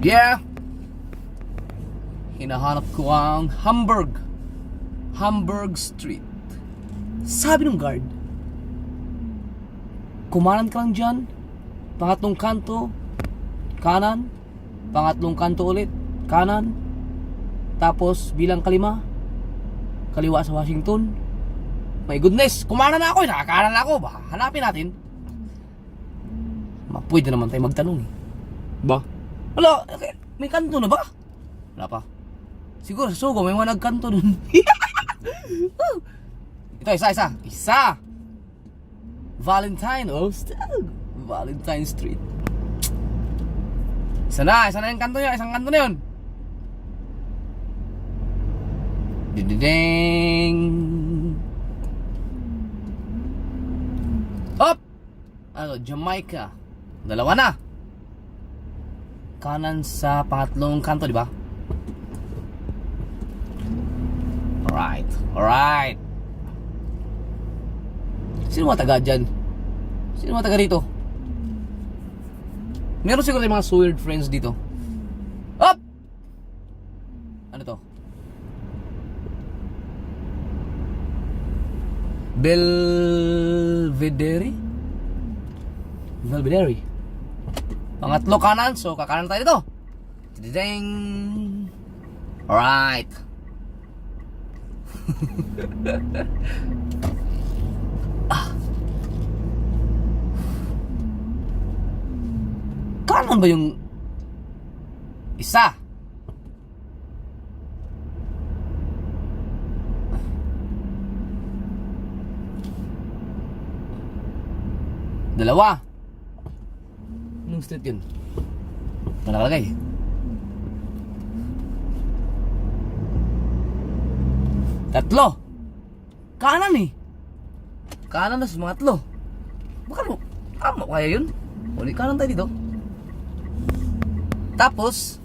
Yeah! Hinahanap ko ang Hamburg Street. Sabi ng guard, kumanan ka lang dyan, pangatlong kanto, kanan, pangatlong kanto ulit, kanan, tapos bilang kalima, kaliwa sa Washington. My goodness, kumanan na ako, nakakanan na ako. Ba, hanapin natin. Pwede naman tayo magtanong eh. Ba? Wala, may kanto na ba? Wala pa. Siguro sa Sugo may mga nagkanto dun. Ito, isa. Valentine, Valentine Street. Isa na yung kanto niya, isang kanto na yun. Ding. Hop! Jamaica. Dalawa na. Kanan sa pangatlong kanto, di ba? Alright. Sino mga taga dyan? Sino mga taga dito? Meron siguro yung mga weird friends dito. Hop! Ano to? Belvedere. Pangatlo kanan, so kakanan tayo dito. Ding. Alright. Kanan ba yung isa? Dalawa. Anong street yun? Nakalagay. Tatlo. Kanan eh. Kanan na sa mga tatlo. Baka mo, tama kaya yun? Uli kanan tayo dito. Tapos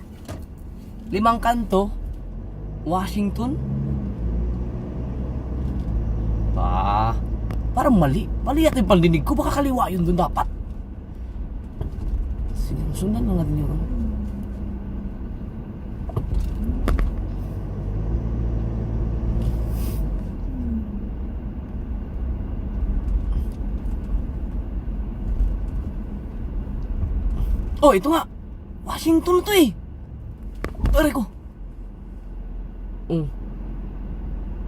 5 kanto, Washington. Parang mali at yung pandinig ko. Baka kaliwa yun dun dapat. Sundan lang natin yun. Oh, ito nga. Washington to eh. Pare ko.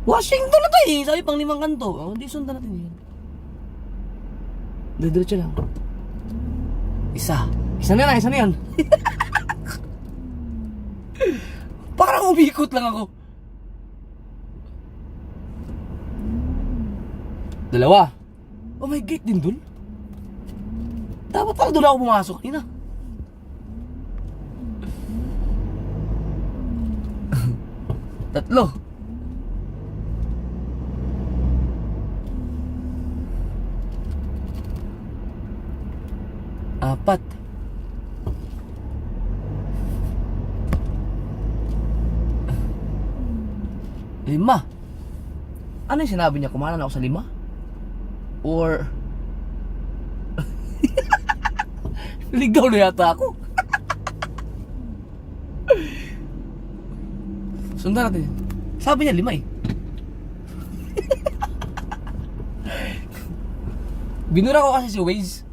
Washington na to eh. Sabi pang 5 kanto. Hindi sundan natin yun. Diretso lang. Isa na yan. Parang umikot lang ako. Dalawa. Oh, may gate din dun. Dapat pala doon ako pumasok kanina. Tatlo. Apat. Lima. Ano yung sinabi niya? Kumanan ako sa 5? Or ligaw na yata ako. Sundan natin. Sabi niya 5 eh. Binura ko kasi si Waze.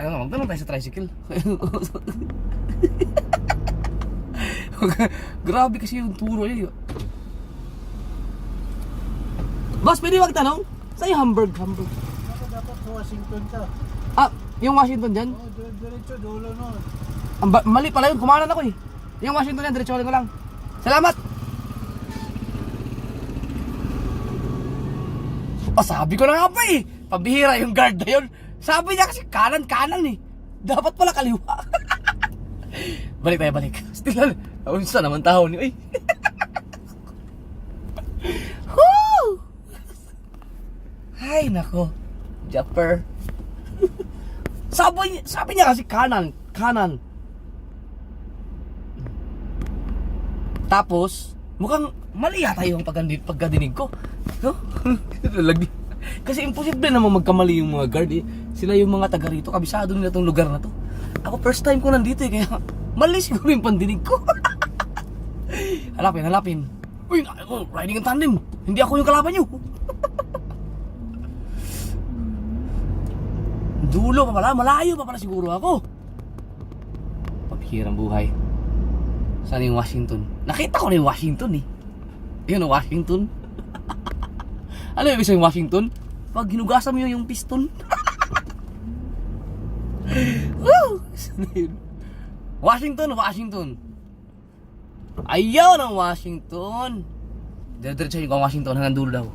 Magtanong tayo sa tricycle. Grabe kasi yung turo niya. Boss, pwede magtanong? Saan yung Hamburg? Ako dapat sa Washington ka. Yung Washington dyan? Oo, diretso, dulo nun. Mali pala yun, kumanan ako eh. Yung Washington yan, diretso ko lang. Salamat! Sabi ko na nga pa eh. Pambihira yung guard na yun. Sabi niya kasi kanan eh. Dapat pala kaliwa. Balik. Still, unsa naman tao niyo eh. Ay nako, Japper. Sabi niya kasi kanan. Tapos mukhang mali yata yung pagkadinig ko. No? Kasi imposible naman magkamali yung mga guard eh. Sila yung mga taga rito, kabisado nila tong lugar na to. Ako first time ko nandito eh, kaya mali siguro yung pandinig ko. Hanapin. Uy, riding in tandem. Hindi ako yung kalaban nyo. Dulo pa pala, malayo pa pala siguro ako. Pabihirang buhay. Saan yung Washington? Nakita ko na yung Washington eh. Yun ang Washington. Ano yung ibig sabihin Washington? Pag hinugasan mo yung piston. Woo! Saan yun? Washington. Ayaw ng Washington. Diretso yung Washington hanggang dulo daw.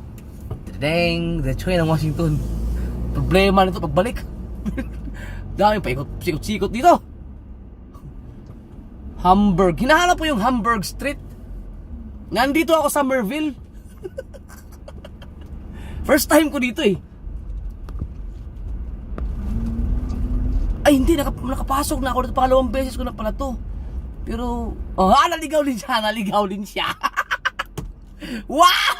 Deng, diretso yun ang Washington. Problema nito pagbalik. Dami pa sikot-sikot dito. Hamburg. Hinahanap po yung Hamburg Street. Nandito ako sa Merville. First time ko dito eh. Ay hindi, nakapasok na ako dito. Pangalawang beses ko na pala to. Pero, naligaw din siya. Wow!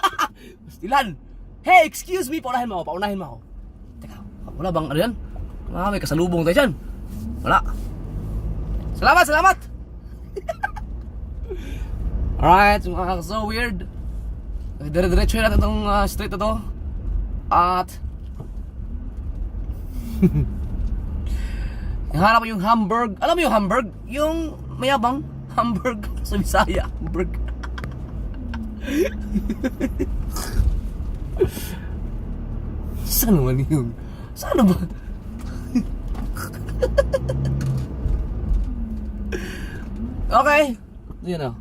Pastilan. Hey, excuse me, paunahin mo ako. Teka, wala bang ano yan? May kasalubong tayo dyan. Wala. Salamat! Alright, so weird. Dire-diretso natin itong street na to. At hanap mo yung Hamburg. Alam mo yung Hamburg? Yung mayabang Hamburg sa Bisaya. Hamburg. Saan naman yun? Saan ba? Okay. Yun o.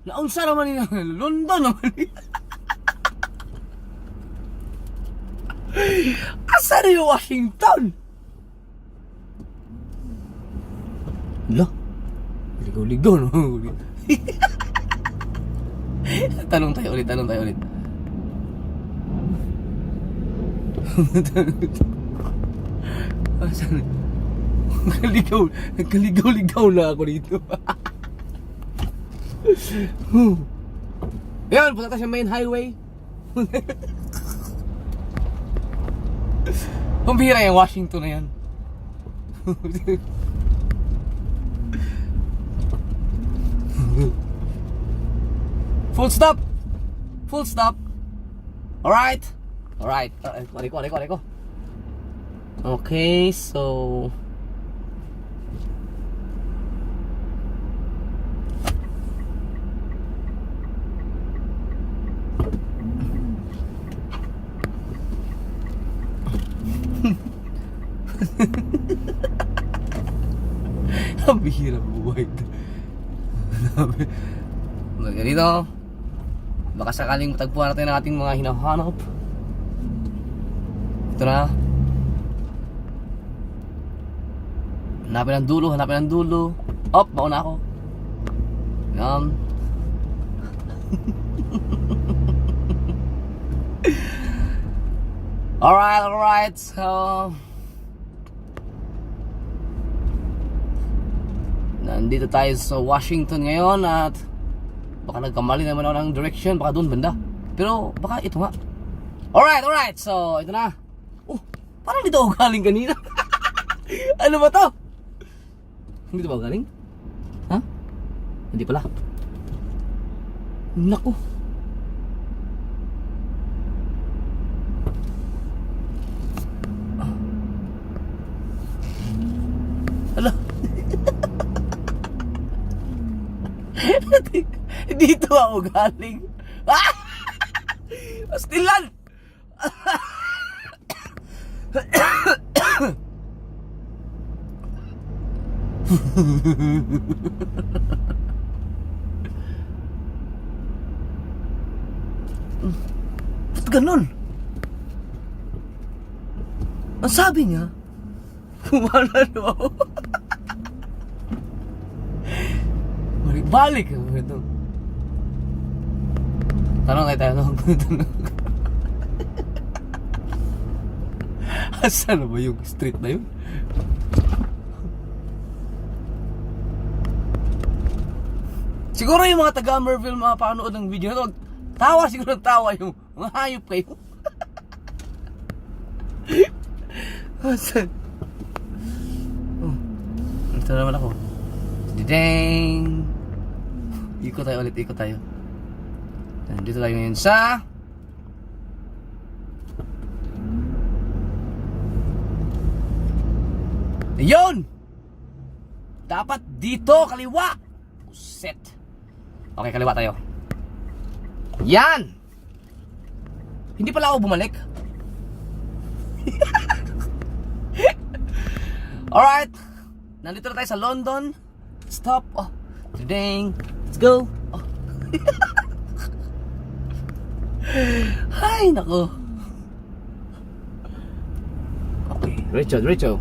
Naunsa naman yun. London naman yun. Asa na yung Washington? Hala? Ligaw no? Tanong tayo ulit. Asan? Nagkaligaw na ako dito. Yan, punta tayo sa main highway. Pambihira yung Washington na yan. Full stop. Alright. Mari ko. Okay, so ang bihira buhay ito. Ganito. Baka sakaling matagpuan natin ang ating mga hinahanap. Ito na. Hanapin ang dulo. Mauna ako. Yan. Alright. So nandito tayo sa Washington ngayon at baka nagkamali naman ako ng direction, baka doon banda. Pero baka ito nga. Alright. So ito na. Parang dito ako galing kanina. Ano ba to? Dito ba ako galing? Ha? Hindi pala. Naku. Hala. Dito ako galing. Pastilan. Ba't ganun? Ang sabi niya, kumana ako. Balik. Tanong tayo. Asan na ba yung street na yun? Siguro yung mga taga-Merville mapapanood ng video na to, tawa siguro ng tawa yung mga hayop kayo. Asan? Oh, ito naman ako. Ding! Ikot tayo ulit, ikot tayo. Dito tayo ngayon sa Ayun! Dapat dito, kaliwa! Set. Okay, kaliwa tayo. Yan! Hindi pala ako bumalik. Alright. Nandito na tayo sa London. Stop. Oh. Ding. Let's go. Oh. Ay, nako. Okay, Richo.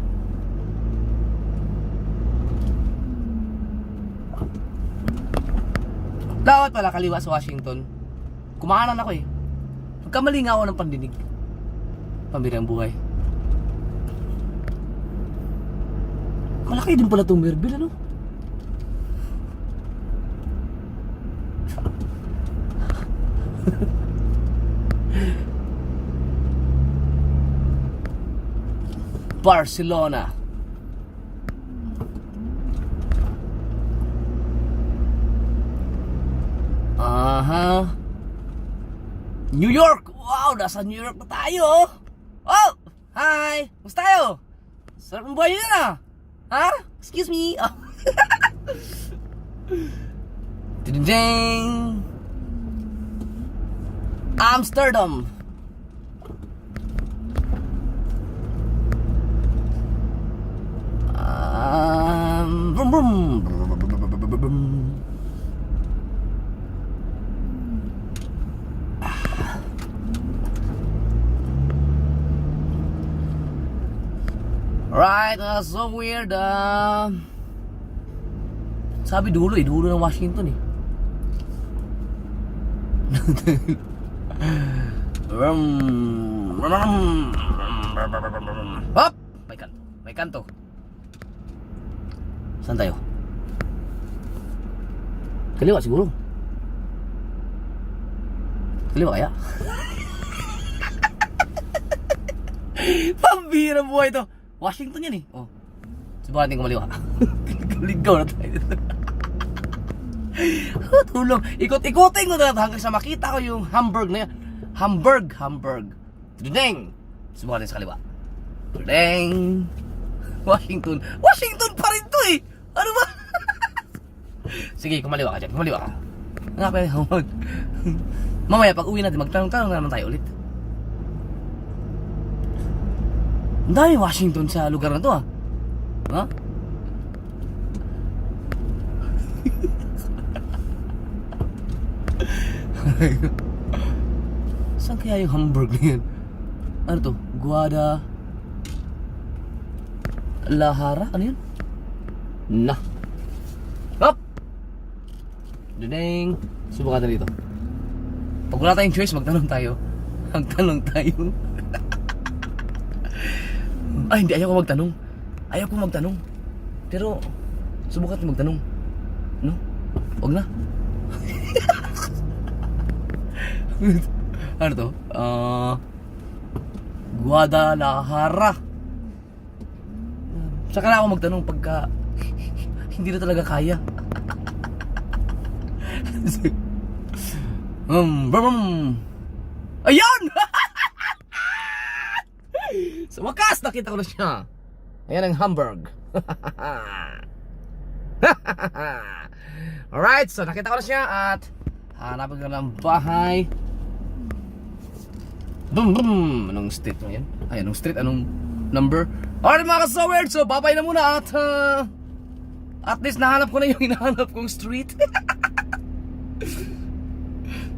Dapat pala kaliwa sa Washington. Kumakanan ako eh. Nagkamali nga ako ng pandinig. Pambirang buhay. Malaki din pala itong Merville, ano? Barcelona. Aha. New York! Wow, nasa New York na tayo! Oh! Hi! Musta tayo? Sarap ng buhay nyo na! Ha? Excuse me! Oh. Ding! Amsterdam! Vroom vroom! Right, so weird. Sabi dulo ng Washington eh. Hop! May kanto. Saan tayo? Kaliwa siguro. Kaliwa kaya? Pambira buhay to. Washington yan eh. Oh. Subukan natin kumaliwa. Ligaw na tayo dito. Tulong. Ikot-ikotin ko na hanggang sa makita ko yung Hamburg na yan. Hamburg. Ding! Subukan natin sa kaliwa. Ding! Washington pa rin to eh. Ano ba? Sige, kumaliwa ka dyan. Kumaliwa ka. Nga pa yun. Mamaya pag uwi natin, magtanong-tanong na naman tayo ulit. Ang dami Washington sa lugar na to ah. Ha? Saan kaya yung Hamburg na yan? Ano to? Guadalajara? Ano yun? Na. Hop! Dudeng. Subukan na dito. Pag wala tayong choice, magtanong tayo. Ay, hindi. Ayaw ko magtanong. Pero, subukan natin magtanong. No? Huwag na. Ano to? Guadalajara. Saka na ako magtanong pagka hindi na talaga kaya. Ayan! Sa wakas, nakita ko na siya. Ayan ang Hamburg. Alright, so nakita ko na siya at hanapin ko ng bahay. Anong street mo yan? Ay, anong street? Anong number? Alright mga ka-sowerd, so babay na muna at least nahanap ko na yung hinahanap kong street.